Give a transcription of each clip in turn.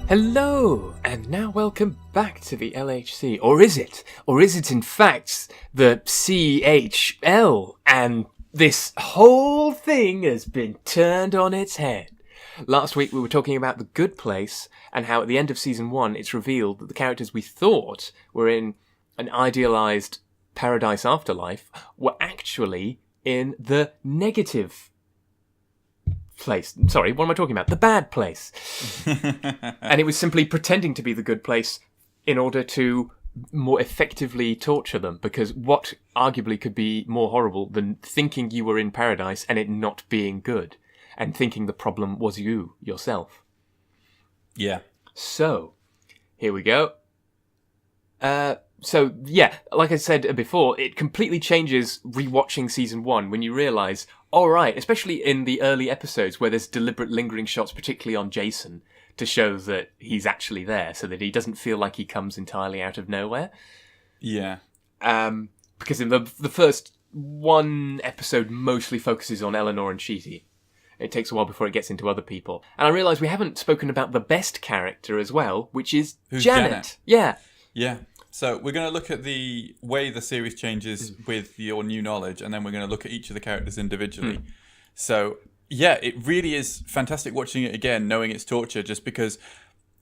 Hello, and now welcome back to the LHC. Or is it? Or is it in fact the CHL? And this whole thing has been turned on its head. Last week we were talking about The Good Place, and how at the end of Season 1 it's revealed that the characters we thought were in an idealised paradise afterlife were actually in the negative place. Sorry, what am I talking about? The bad place. And it was simply pretending to be the good place in order to more effectively torture them, because what arguably could be more horrible than thinking you were in paradise and it not being good, and thinking the problem was you, yourself. Yeah. So, here we go. So, yeah, like I said before, it completely changes rewatching Season 1 when you realise, alright, especially in the early episodes where there's deliberate lingering shots, particularly on Jason, to show that he's actually there, so that he doesn't feel like he comes entirely out of nowhere. Yeah. Because in the first one episode mostly focuses on Eleanor and Cheaty. It takes a while before it gets into other people. And I realise we haven't spoken about the best character as well, which is Janet. Yeah. Yeah. So we're going to look at the way the series changes with your new knowledge, and then we're going to look at each of the characters individually. So, yeah, it really is fantastic watching it again, knowing it's torture, just because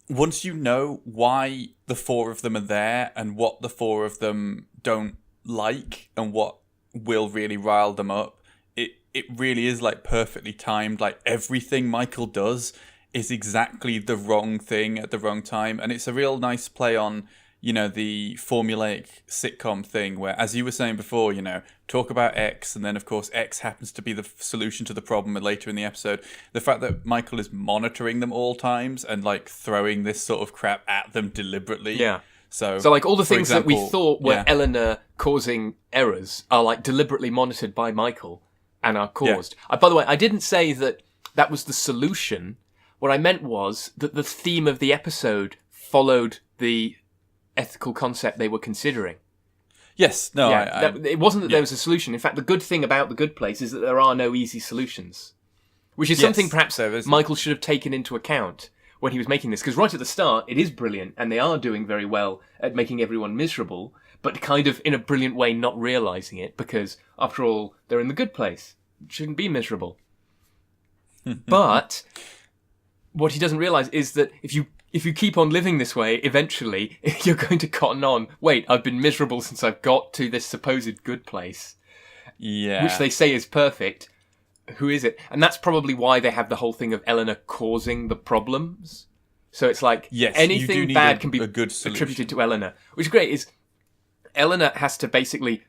once you know why the four of them are there and what the four of them don't like and what will really rile them up, it really is like perfectly timed. Like everything Michael does is exactly the wrong thing at the wrong time. And it's a real nice play on, you know, the formulaic sitcom thing where, as you were saying before, you know, talk about X, and then, of course, X happens to be the solution to the problem later in the episode. The fact that Michael is monitoring them all times and, like, throwing this sort of crap at them deliberately. Yeah. So like, all the things example, that we thought were Eleanor causing errors are, like, deliberately monitored by Michael and are caused. By the way, I didn't say that that was the solution. What I meant was that the theme of the episode followed the ethical concept they were considering. Yes, no, yeah, it wasn't that there was a solution. In fact, the good thing about The Good Place is that there are no easy solutions, which is something perhaps Michael should have taken into account when he was making this, because right at the start, it is brilliant, and they are doing very well at making everyone miserable, but kind of in a brilliant way not realising it, because, after all, they're in the good place. It shouldn't be miserable. But what he doesn't realise is that if you keep on living this way, eventually you're going to cotton on. Wait, I've been miserable since I've got to this supposed good place. Yeah. Which they say is perfect. Who is it? And that's probably why they have the whole thing of Eleanor causing the problems. So it's like, anything bad can be attributed to Eleanor. Which is great, is Eleanor has to basically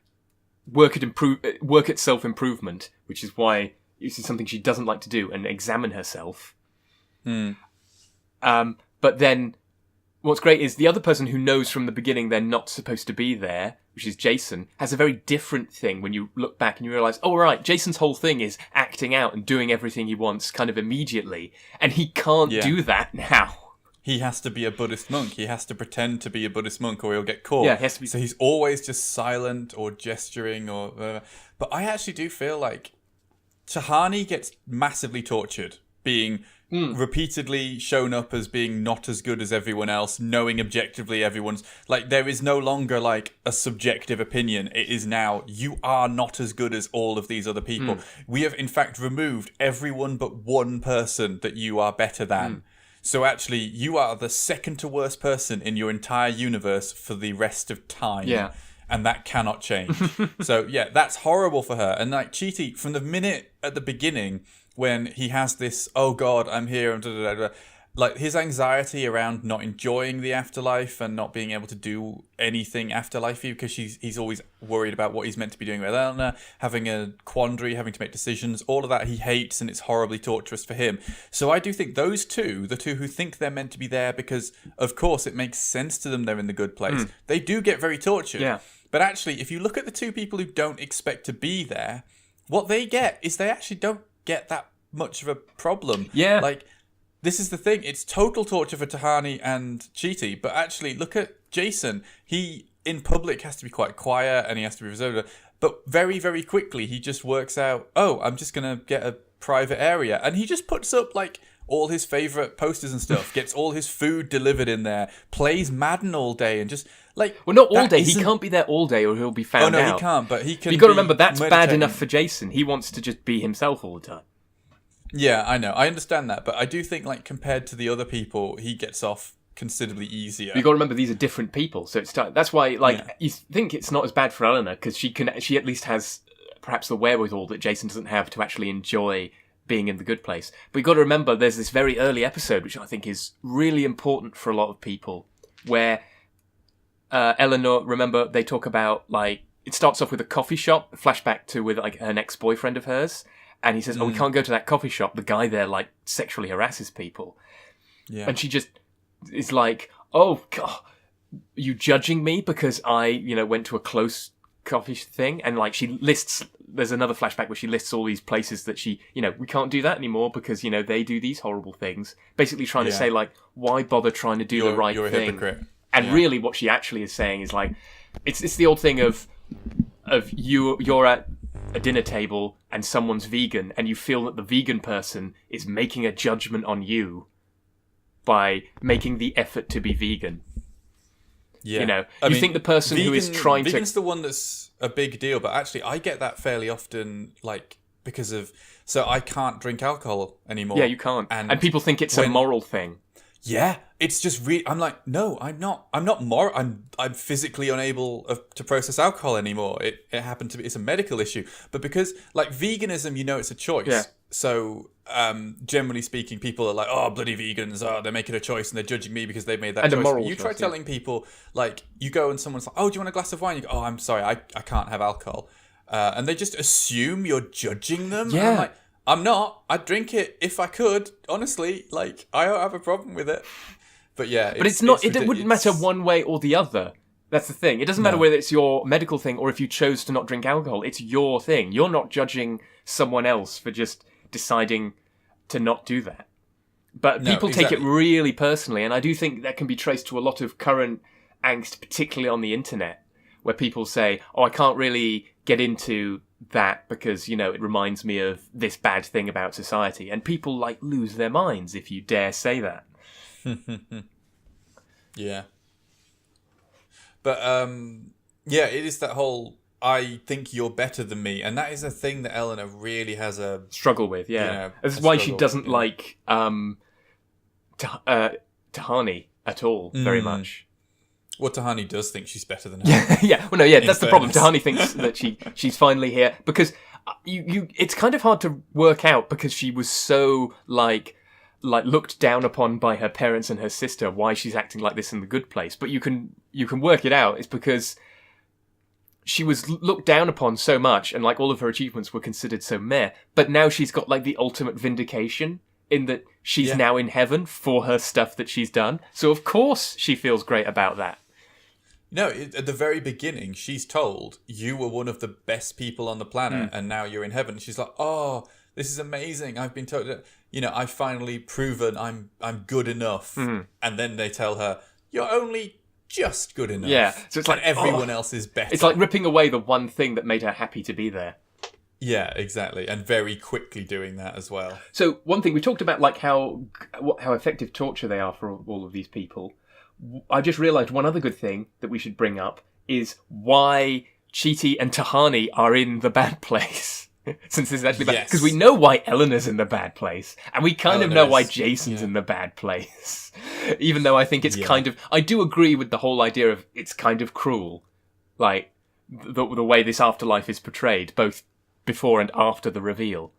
work at self-improvement, which is why this is something she doesn't like to do, and examine herself. But then, what's great is the other person who knows from the beginning they're not supposed to be there, which is Jason, has a very different thing when you look back and you realise, oh right, Jason's whole thing is acting out and doing everything he wants kind of immediately, and he can't do that now. He has to be a Buddhist monk. He has to pretend to be a Buddhist monk or he'll get caught. Yeah, he has to be. So he's always just silent or gesturing or whatever. But I actually do feel like Tahani gets massively tortured, being repeatedly shown up as being not as good as everyone else, knowing objectively everyone's... Like, there is no longer, like, a subjective opinion. It is now, you are not as good as all of these other people. We have, in fact, removed everyone but one person that you are better than. So actually, you are the second to worst person in your entire universe for the rest of time. Yeah. And that cannot change. So, yeah, that's horrible for her. And, like, Cheaty, from the minute at the beginning when he has this, oh, God, I'm here, and da-da-da-da, like, his anxiety around not enjoying the afterlife and not being able to do anything afterlifey because he's always worried about what he's meant to be doing with Eleanor, having a quandary, having to make decisions, all of that he hates, and it's horribly torturous for him. So I do think those two, the two who think they're meant to be there because, of course, it makes sense to them they're in the good place, they do get very tortured. Yeah. But actually, if you look at the two people who don't expect to be there, what they get is they actually don't get that much of a problem. Yeah. Like, this is the thing. It's total torture for Tahani and Cheaty, but actually, look at Jason. He, in public, has to be quite quiet and he has to be reserved. But very, very quickly, he just works out, oh, I'm just going to get a private area. And he just puts up, like, all his favorite posters and stuff, gets all his food delivered in there, plays Madden all day, and just like well, not all day. He can't be there all day, or he'll be found out. Oh no, he can't. But he can. You got to remember that's bad enough for Jason. He wants to just be himself all the time. Yeah, I know. I understand that, but I do think like compared to the other people, he gets off considerably easier. You got to remember these are different people, so that's why you think it's not as bad for Eleanor because she at least has perhaps the wherewithal that Jason doesn't have to actually enjoy being in the good place. But you got to remember there's this very early episode which I think is really important for a lot of people where Eleanor, remember they talk about like it starts off with a coffee shop, flashback to with like an ex-boyfriend of hers, and he says, "Oh, we can't go to that coffee shop. The guy there like sexually harasses people." Yeah, and she just is like, "Oh God, you judging me because I, went to a close coffee thing?" And like she lists, there's another flashback where she lists all these places that she, we can't do that anymore because they do these horrible things. Basically, trying to say like, why bother trying to do the right you're thing? A hypocrite. And really, what she actually is saying is like, it's the old thing of you're at a dinner table and someone's vegan, and you feel that the vegan person is making a judgment on you by making the effort to be vegan. Yeah. You think the person who is trying to... Vegan's the one that's a big deal, but actually I get that fairly often, like, because of... So I can't drink alcohol anymore. Yeah, you can't. And people think it's a moral thing. Yeah, it's just I'm like, no, I'm not moral. I'm physically unable to process alcohol anymore. It happened to be, it's a medical issue. But because, like, veganism, it's a choice. Yeah. So, generally speaking, people are like, oh, bloody vegans, they're making a choice and they're judging me because they've made that choice. But you try telling people, like, you go and someone's like, oh, do you want a glass of wine? You go, oh, I'm sorry, I can't have alcohol. And they just assume you're judging them. Yeah. And I'm like, I'm not. I'd drink it if I could. Honestly, like, I don't have a problem with it. But yeah, but it's not. It wouldn't matter one way or the other. That's the thing. It doesn't matter whether it's your medical thing or if you chose to not drink alcohol. It's your thing. You're not judging someone else for just deciding to not do that. But people take it really personally, and I do think that can be traced to a lot of current angst, particularly on the internet, where people say, "Oh, I can't really get into that because, it reminds me of this bad thing about society." And people, like, lose their minds if you dare say that. Yeah. But, it is that whole, I think you're better than me. And that is a thing that Eleanor really has a... struggle with, yeah. This is why she doesn't like Tahani at all, very much. Well, Tahani does think she's better than her. Yeah. Well, no, yeah, that's the problem. Tahani thinks that she's finally here because it's kind of hard to work out because she was so like looked down upon by her parents and her sister. Why she's acting like this in the good place, but you can work it out. It's because she was looked down upon so much, and like all of her achievements were considered so meh. But now she's got like the ultimate vindication in that she's now in heaven for her stuff that she's done. So of course she feels great about that. No, at the very beginning, she's told, you were one of the best people on the planet, and now you're in heaven. She's like, oh, this is amazing. I've been told that, I've finally proven I'm good enough. And then they tell her, you're only just good enough. Yeah, so it's like everyone else is better. It's like ripping away the one thing that made her happy to be there. Yeah, exactly, and very quickly doing that as well. So one thing we talked about, like how effective torture they are for all of these people. I just realised one other good thing that we should bring up is why Chidi and Tahani are in the bad place. Since this is actually bad. Because we know why Eleanor's in the bad place. And we kind of know why Jason's in the bad place. Even though I think it's kind of... I do agree with the whole idea of it's kind of cruel. Like, the way this afterlife is portrayed, both before and after the reveal.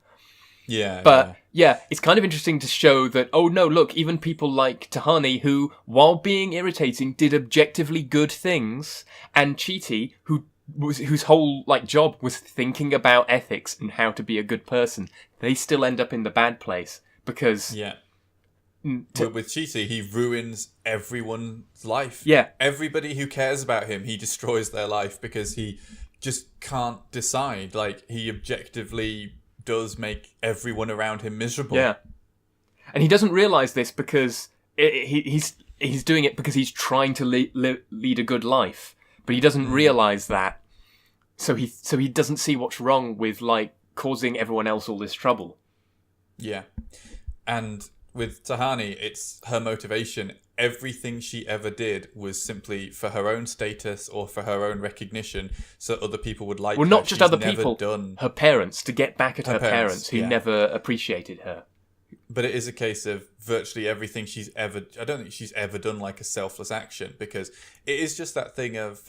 Yeah. But, it's kind of interesting to show that, oh no, look, even people like Tahani, who, while being irritating, did objectively good things, and Chidi, whose whole job was thinking about ethics and how to be a good person, they still end up in the bad place because with Chidi, he ruins everyone's life. Yeah, everybody who cares about him, he destroys their life because he just can't decide. Like, he objectively does make everyone around him miserable. Yeah, and he doesn't realize this because he's doing it because he's trying to lead a good life. But he doesn't realise that, so he doesn't see what's wrong with causing everyone else all this trouble. Yeah, and with Tahani, it's her motivation. Everything she ever did was simply for her own status or for her own recognition, so other people would like her. Well, not just She's other never people, done... her parents, to get back at her parents, parents who yeah. never appreciated her. But it is a case of virtually everything she's ever... I don't think she's ever done like a selfless action, because it is just that thing of,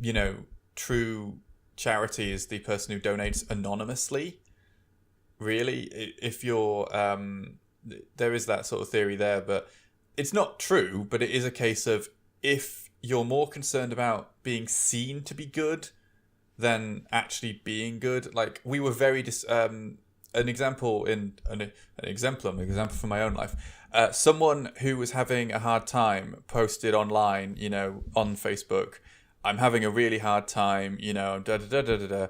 you know, true charity is the person who donates anonymously. Really, if you're... there is that sort of theory there, but it's not true, but it is a case of if you're more concerned about being seen to be good than actually being good. Like, we were very... an example from my own life. Someone who was having a hard time posted online, you know, on Facebook, I'm having a really hard time, you know, da da da da da da.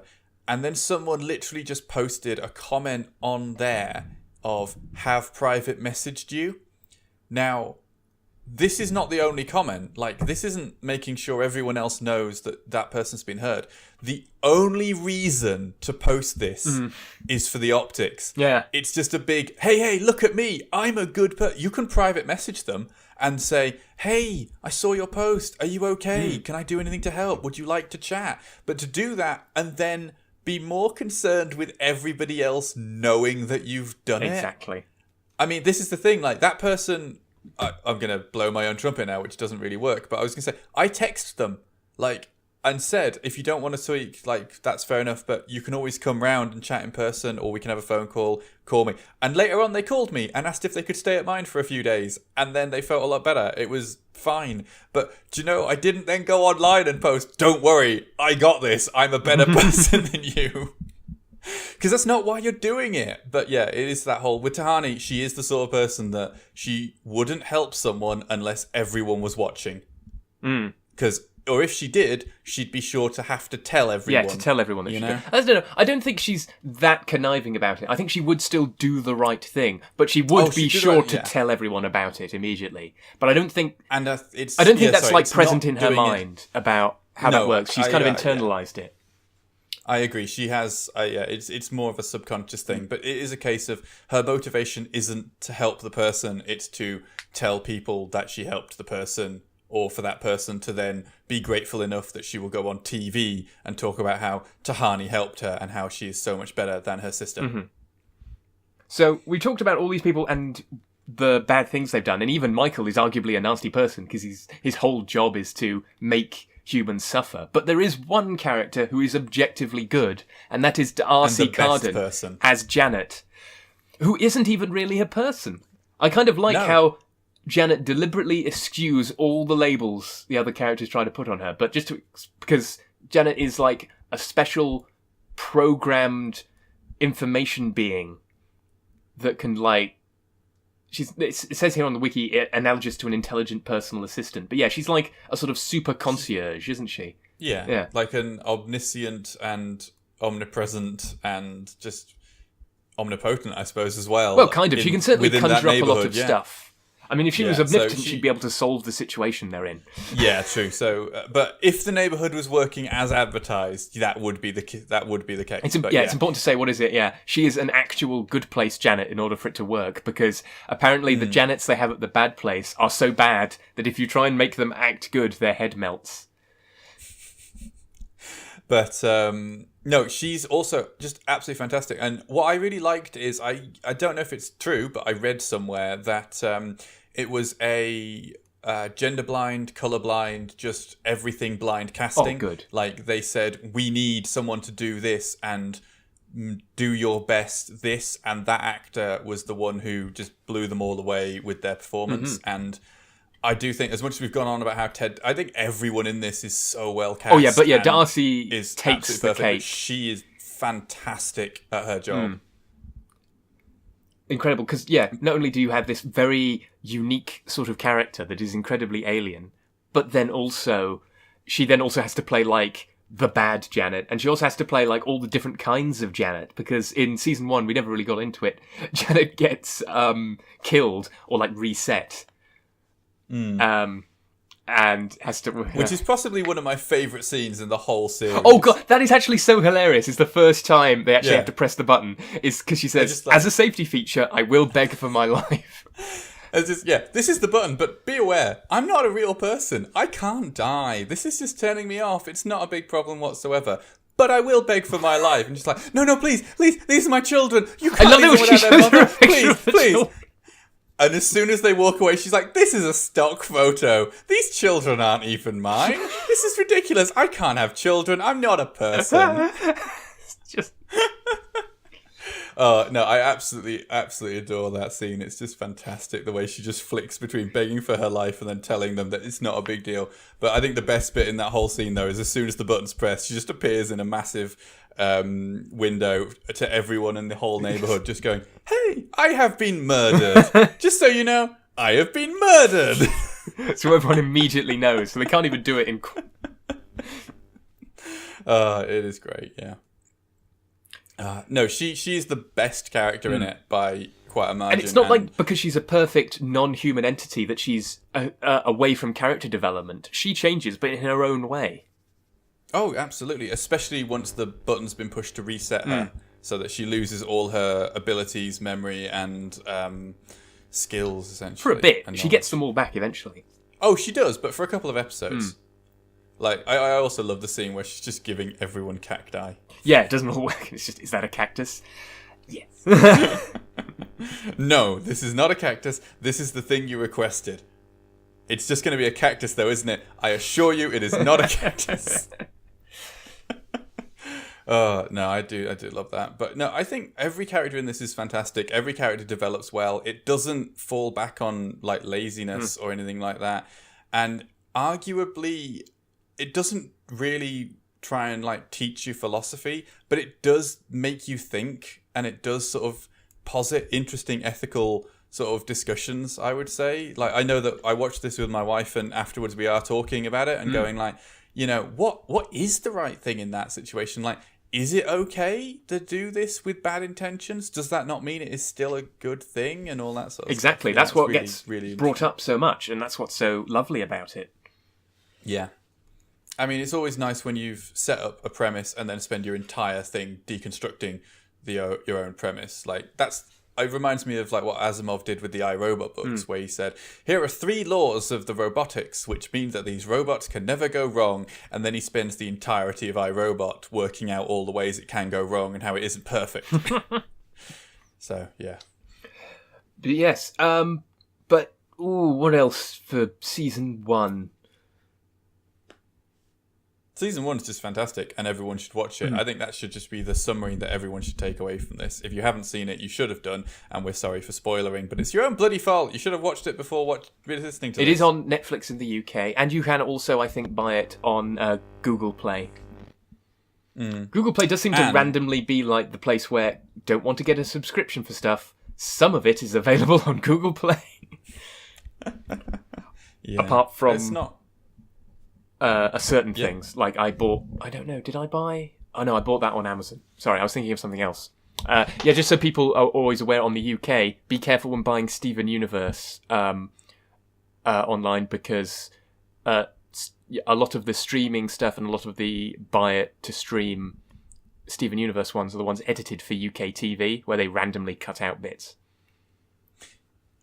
And then someone literally just posted a comment on there of, have private messaged you. Now, this is not the only comment. Like, this isn't making sure everyone else knows that that person's been heard. The only reason to post this is for the optics. Yeah. It's just a big, hey, look at me. I'm a good person. You can private message them and say, hey, I saw your post. Are you okay? Can I do anything to help? Would you like to chat? But to do that and then be more concerned with everybody else knowing that you've done it. Exactly. I mean, this is the thing. Like, that person... I'm going to blow my own trumpet now, which doesn't really work. But I was going to say, I texted them, like, and said, if you don't want to speak, like, that's fair enough, but you can always come round and chat in person, or we can have a phone call, call me. And later on, they called me and asked if they could stay at mine for a few days. And then they felt a lot better. It was fine. But, do you know, I didn't then go online and post, don't worry, I got this. I'm a better person than you. Because that's not why you're doing it. But yeah, it is that whole... With Tahani, she is the sort of person that she wouldn't help someone unless everyone was watching. Because... Or if she did, she'd be sure to have to tell everyone. Yeah, to tell everyone that she know? did. I don't know. I don't think she's that conniving about it. I think she would still do the right thing, but she would be sure to tell everyone about it immediately. But I don't think... And I don't think that's present in her mind about how that works. She's kind of internalised it. I agree. She has, it's more of a subconscious thing, but it is a case of her motivation isn't to help the person, it's to tell people that she helped the person, or for that person to then be grateful enough that she will go on TV and talk about how Tahani helped her and how she is so much better than her sister. So we talked about all these people and the bad things they've done, and even Michael is arguably a nasty person because his whole job is to make humans suffer. But there is one character who is objectively good, and that is Darcy Carden as Janet, who isn't even really a person. I kind of like how Janet deliberately eschews all the labels the other characters try to put on her, but because Janet is like a special programmed information being that can, like, it says here on the wiki, analogous to an intelligent personal assistant. But yeah, she's like a sort of super concierge, isn't she? Yeah. Like an omniscient and omnipresent and just omnipotent, I suppose, as well. Well, kind of. She can certainly conjure up a lot of stuff. I mean, if she was omnipotent, she'd be able to solve the situation they're in. Yeah, true. So, but if the neighborhood was working as advertised, that would be the case. It's important to say, what is it? Yeah, she is an actual good place Janet in order for it to work, because apparently the Janets they have at the bad place are so bad that if you try and make them act good, their head melts. But no, she's also just absolutely fantastic. And what I really liked is, I don't know if it's true, but I read somewhere that it was a gender blind, colour blind, just everything blind casting. Oh, good. Like, they said, we need someone to do this and do your best this, and that actor was the one who just blew them all away with their performance. And I do think, as much as we've gone on about how I think everyone in this is so well cast. Oh yeah, but yeah, Darcy takes the cake. She is fantastic at her job. Incredible, because not only do you have this very unique sort of character that is incredibly alien, but then she also has to play like the bad Janet, and she also has to play like all the different kinds of Janet, because in season 1 we never really got into it. Janet gets killed or like reset. and has to... Which is possibly one of my favourite scenes in the whole series. Oh god, that is actually so hilarious. It's the first time they actually have to press the button. Is because she says, as a safety feature, I will beg for my life. This is the button, but be aware, I'm not a real person. I can't die. This is just turning me off. It's not a big problem whatsoever. But I will beg for my life. And she's like, no, please, these are my children. You can't leave them without their mother. Please. And as soon as they walk away, she's like, this is a stock photo. These children aren't even mine. This is ridiculous. I can't have children. I'm not a person. Just... Oh, no, I absolutely adore that scene. It's just fantastic, the way she just flicks between begging for her life and then telling them that it's not a big deal. But I think the best bit in that whole scene, though, is as soon as the button's pressed, she just appears in a massive window to everyone in the whole neighborhood, just going, hey, I have been murdered. Just so you know, I have been murdered. So everyone immediately knows, so they can't even do it in... It is great, yeah. No, she's the best character in it by quite a margin. And it's not like because she's a perfect non-human entity that she's away from character development. She changes, but in her own way. Oh, absolutely. Especially once the button's been pushed to reset her, so that she loses all her abilities, memory, and skills, essentially. For a bit. She gets them all back eventually. Oh, she does, but for a couple of episodes. Like, I also love the scene where she's just giving everyone cacti. Yeah, it doesn't all work. It's just, is that a cactus? Yes. No, this is not a cactus. This is the thing you requested. It's just going to be a cactus, though, isn't it? I assure you, it is not a cactus. No, I do love that. But no, I think every character in this is fantastic. Every character develops well. It doesn't fall back on like laziness or anything like that. And arguably, it doesn't really try and like teach you philosophy, but it does make you think, and it does sort of posit interesting ethical sort of discussions, I would say. Like, I know that I watched this with my wife, and afterwards we are talking about it and going like, you know, what is the right thing in that situation? Like, is it okay to do this with bad intentions? Does that not mean it is still a good thing and all that sort of Exactly. stuff? That's what gets brought up so much, and that's what's so lovely about it. Yeah. I mean, it's always nice when you've set up a premise and then spend your entire thing deconstructing your own premise. Like, it reminds me of like what Asimov did with the iRobot books, where he said, here are 3 laws of the robotics, which mean that these robots can never go wrong. And then he spends the entirety of iRobot working out all the ways it can go wrong and how it isn't perfect. So, yeah. But yes, what else for season 1? Season 1 is just fantastic, and everyone should watch it. I think that should just be the summary that everyone should take away from this. If you haven't seen it, you should have done, and we're sorry for spoilering, but it's your own bloody fault. You should have watched it before listening to it. It is on Netflix in the UK, and you can also, I think, buy it on Google Play. Google Play does seem to randomly be like the place where don't want to get a subscription for stuff. Some of it is available on Google Play. Apart from... It's not... certain things. Like I bought... I don't know, did I buy... Oh no, I bought that on Amazon. Sorry, I was thinking of something else. Just so people are always aware on the UK, be careful when buying Steven Universe online, because a lot of the streaming stuff and a lot of the buy it to stream Steven Universe ones are the ones edited for UK TV, where they randomly cut out bits.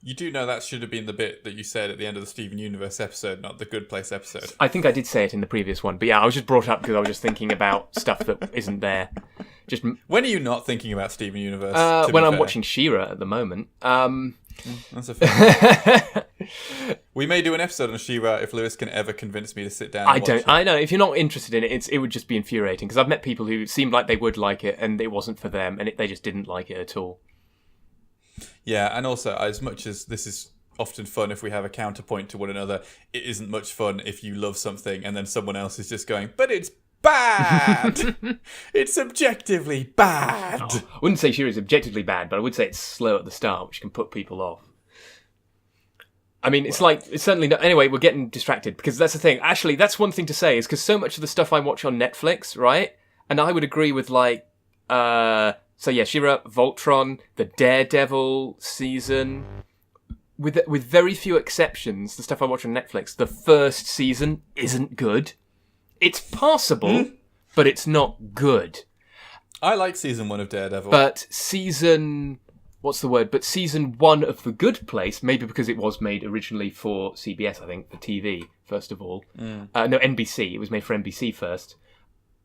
You do know that should have been the bit that you said at the end of the Steven Universe episode, not the Good Place episode. I think I did say it in the previous one, but yeah, I was just brought up because I was just thinking about stuff that isn't there. Just when are you not thinking about Steven Universe? When I'm watching She-Ra at the moment. That's a fair. We may do an episode on She-Ra if Lewis can ever convince me to sit down. And watch it. I know. If you're not interested in it, it would just be infuriating, because I've met people who seemed like they would like it, and it wasn't for them, and they just didn't like it at all. Yeah, and also, as much as this is often fun if we have a counterpoint to one another, it isn't much fun if you love something and then someone else is just going, but it's bad! It's objectively bad! I wouldn't say She-Ra is objectively bad, but I would say it's slow at the start, which can put people off. I mean, it's certainly not... Anyway, we're getting distracted, because that's the thing. Actually, that's one thing to say, is because so much of the stuff I watch on Netflix, right? And I would agree with, So yeah, She-Ra, Voltron, the Daredevil season, with very few exceptions, the stuff I watch on Netflix, the first season isn't good. It's passable, but it's not good. I like season 1 of Daredevil. But season 1 of The Good Place, maybe because it was made originally for CBS, I think, for TV, first of all. No, NBC. It was made for NBC first.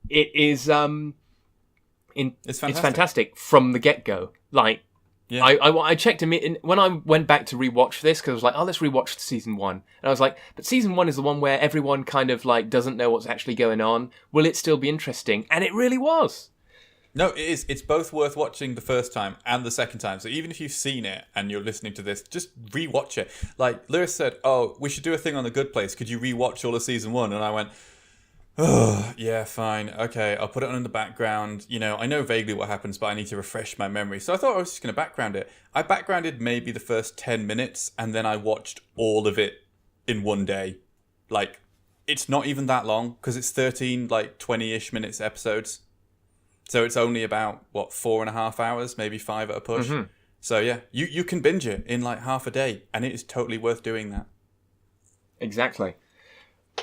It is, it's fantastic from the get-go. Like, yeah. I checked when I went back to rewatch this, because I was like, let's rewatch season 1. And I was like, but season 1 is the one where everyone kind of like doesn't know what's actually going on. Will it still be interesting? And it really was. No, it is. It's both worth watching the first time and the second time. So even if you've seen it and you're listening to this, just rewatch it. Like Lewis said, we should do a thing on The Good Place. Could you rewatch all of season 1? And I went, oh, yeah, fine. Okay, I'll put it on in the background. You know, I know vaguely what happens, but I need to refresh my memory. So I thought I was just going to background it. I backgrounded maybe the first 10 minutes, and then I watched all of it in one day. Like, it's not even that long, because it's 13, 20-ish minutes episodes. So it's only about, 4.5 hours, maybe 5 at a push. Mm-hmm. So yeah, you can binge it in half a day, and it is totally worth doing that. Exactly.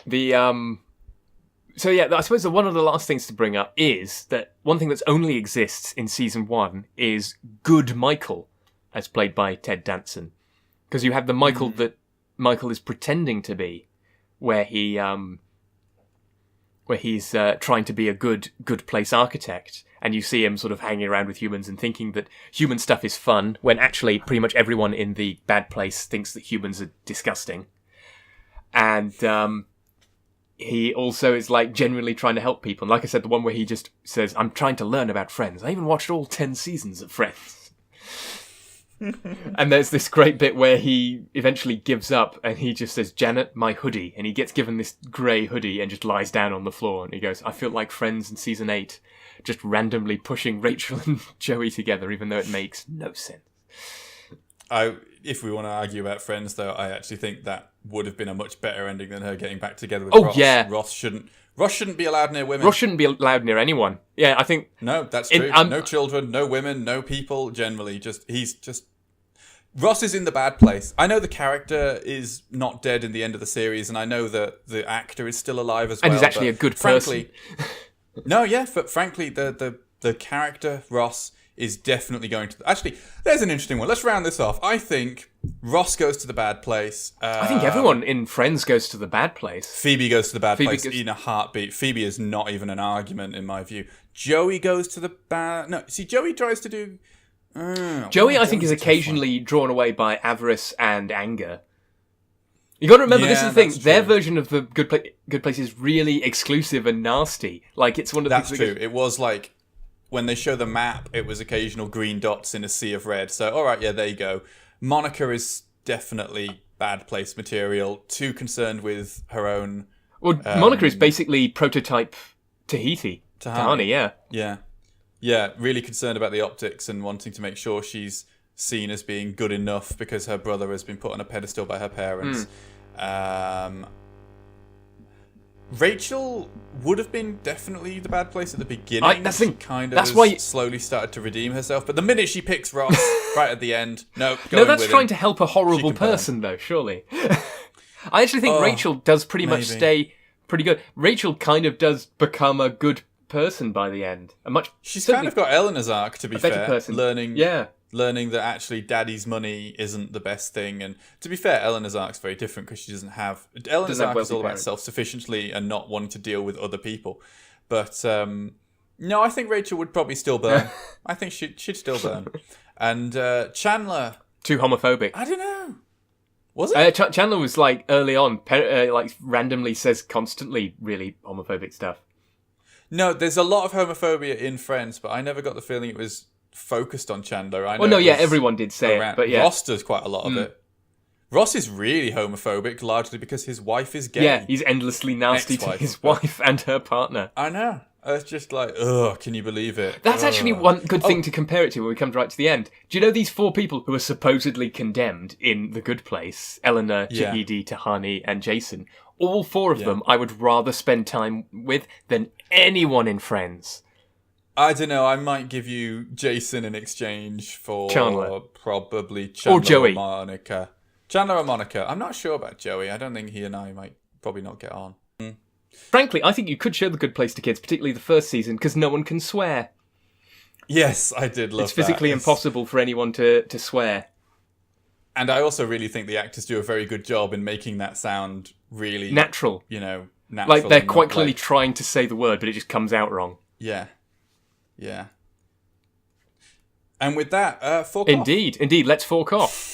So yeah, I suppose that one of the last things to bring up is that one thing that only exists in season 1 is good Michael, as played by Ted Danson. Because you have the Michael that Michael is pretending to be, where he's trying to be a good place architect, and you see him sort of hanging around with humans and thinking that human stuff is fun, when actually pretty much everyone in the bad place thinks that humans are disgusting. And he also is genuinely trying to help people. And like I said, the one where he just says, I'm trying to learn about Friends. I even watched all 10 seasons of Friends. And there's this great bit where he eventually gives up and he just says, Janet, my hoodie. And he gets given this grey hoodie and just lies down on the floor. And he goes, I feel like Friends in season 8, just randomly pushing Rachel and Joey together, even though it makes no sense. If we want to argue about Friends, though, I actually think that would have been a much better ending than her getting back together with Ross. Yeah. Ross shouldn't be allowed near women. Ross shouldn't be allowed near anyone. Yeah, I think... No, that's true. No children, no women, no people, generally. Ross is in the bad place. I know the character is not dead in the end of the series, and I know that the actor is still alive as well. And he's actually a good person. No, yeah, but frankly, the character, Ross, is definitely going to... Actually, there's an interesting one. Let's round this off. I think Ross goes to the bad place. I think everyone in Friends goes to the bad place. Phoebe goes to the bad place in a heartbeat. Phoebe is not even an argument, in my view. Joey goes to the bad... No, see, Joey tries to do... Joey, I think, is occasionally drawn away by avarice and anger. You got to remember, this is the thing. Their version of the Good Place is really exclusive and nasty. It's one of the things... That's true. It was when they show the map, it was occasional green dots in a sea of red. So, all right, yeah, there you go. Monica is definitely bad place material. Too concerned with her own... Well, Monica is basically prototype Tahani, yeah. Yeah. Yeah, really concerned about the optics and wanting to make sure she's seen as being good enough because her brother has been put on a pedestal by her parents. Rachel would have been definitely the bad place at the beginning. That's why slowly started to redeem herself. But the minute she picks Ross right at the end, that's trying to help a horrible person, though, surely. I actually think Rachel does pretty much stay pretty good. Rachel kind of does become a good person by the end. She's kind of got Eleanor's arc, to be fair. Person. Learning that actually daddy's money isn't the best thing. And to be fair, Eleanor's arc's very different because she doesn't have... Eleanor's arc is all about self-sufficiency and not wanting to deal with other people. But no, I think Rachel would probably still burn. I think she'd still burn. And Chandler... Too homophobic. I don't know. Was it? Chandler was early on, randomly says constantly really homophobic stuff. No, there's a lot of homophobia in Friends, but I never got the feeling it was focused on Chandler. Everyone did say it, but yeah. Ross does quite a lot of it. Ross is really homophobic, largely because his wife is gay. Yeah, he's endlessly nasty to his wife and her partner. I know. It's just can you believe it? That's actually one good thing to compare it to when we come right to the end. Do you know these 4 people who are supposedly condemned in The Good Place? Eleanor, Edie, Tahani, and Jason. All 4 of them I would rather spend time with than anyone in Friends. I don't know. I might give you Jason in exchange for Chandler. Probably Chandler or Joey. Monica. Chandler or Monica? I'm not sure about Joey. I don't think he and I might probably not get on. Frankly, I think you could show The Good Place to kids, particularly the first season, because no one can swear. Yes, I did love that. It's physically impossible for anyone to swear. And I also really think the actors do a very good job in making that sound really... natural. Natural. Like, they're quite clearly trying to say the word, but it just comes out wrong. Yeah. Yeah. And with that, fork off. Indeed. Let's fork off.